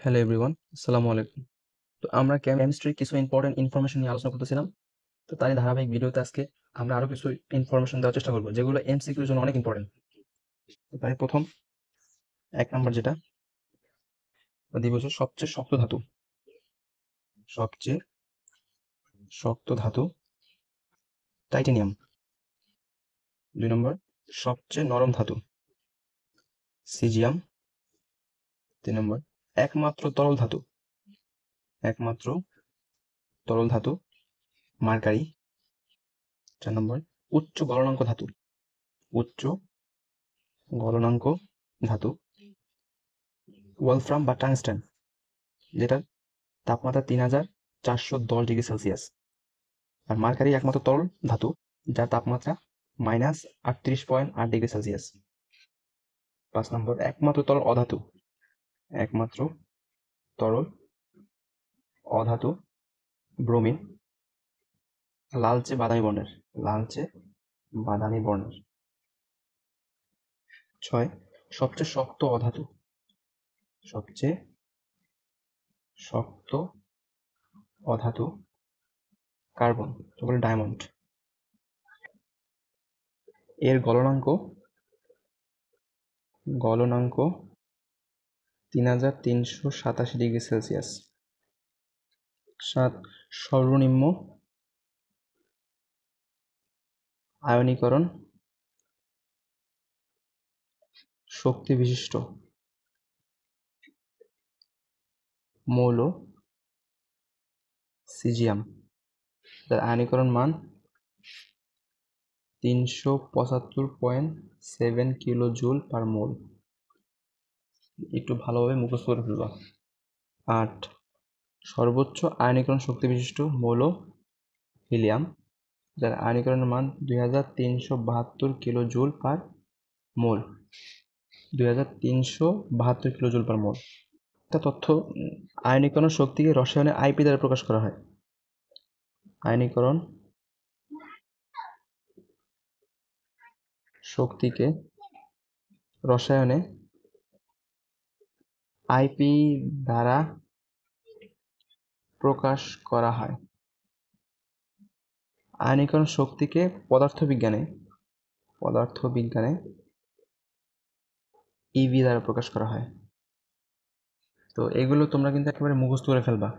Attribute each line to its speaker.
Speaker 1: Hello everyone, আসসালামু আলাইকুম। তো আমরা কেমিস্ট্রির কিছু ইম্পর্টেন্ট ইনফরমেশন নিয়ে আলোচনা করতেছিলাম। তো তারই ধারাবাহিক ভিডিওতে আজকে আমরা আরো কিছু ইনফরমেশন দেওয়ার চেষ্টা করবো, যেগুলো এমসিকিউর জন্য অনেক ইম্পর্টেন্ট। তো তাই প্রথম 1 নম্বর যেটা দিব হচ্ছে সবচেয়ে শক্ত ধাতু। সবচেয়ে শক্ত ধাতু টাইটেনিয়াম। 2 নম্বর সবচেয়ে নরম ধাতু সিজিয়াম। 3 নম্বর একমাত্র তরল ধাতু একমাত্র তরল ধাতু মার্কারি। 4 নম্বর উচ্চ গলনাঙ্ক ধাতু উচ্চ গলনাঙ্ক ধাতু ওয়ালফ্রাম বা টাংস্টেন, যেটার তাপমাত্রা 3410 ডিগ্রি সেলসিয়াস। আর মার্কারি একমাত্র তরল ধাতু যার তাপমাত্রা -38.8 ডিগ্রি সেলসিয়াস। 5 নম্বর একমাত্র তরল অধাতু একমাত্র তরল অধাতু ব্রোমিন, লালচে বাদামি বর্ণের। 6 সবচেয়ে শক্ত অধাতু কার্বন, ডায়মন্ড। এর গলনাঙ্ক 3387 ডিগ্রি সেলসিয়াস। 7 সর্বনিম্ন আয়নীকরণ শক্তি বিশিষ্ট মৌল সিজিয়াম, যার আয়নীকরণ মান 375.7 কিলোজুল পার মোল। একটু ভালোভাবে মুখস্থ করে ফেলবা। 8 সর্বোচ্চ আয়নীকরণ শক্তি বিশিষ্ট মৌল হিলিয়াম, যার আয়নীকরণ মান 2372 কিলোজুল পার মোল। 2372 কিলোজুল পার মোল। একটা তথ্য, আয়নীকরণ শক্তিকে রসায়নে আইপি দ্বারা প্রকাশ করা হয়। আয়নীকরণ শক্তিকে রসায়নে আইপি দ্বারা প্রকাশ করা হয়। আয়নীকরণ শক্তিকে পদার্থবিজ্ঞানে ইভি দ্বারা প্রকাশ করা হয়। তো এগুলো তোমরা কিন্তু একেবারে মুখস্থ করে ফেলবা।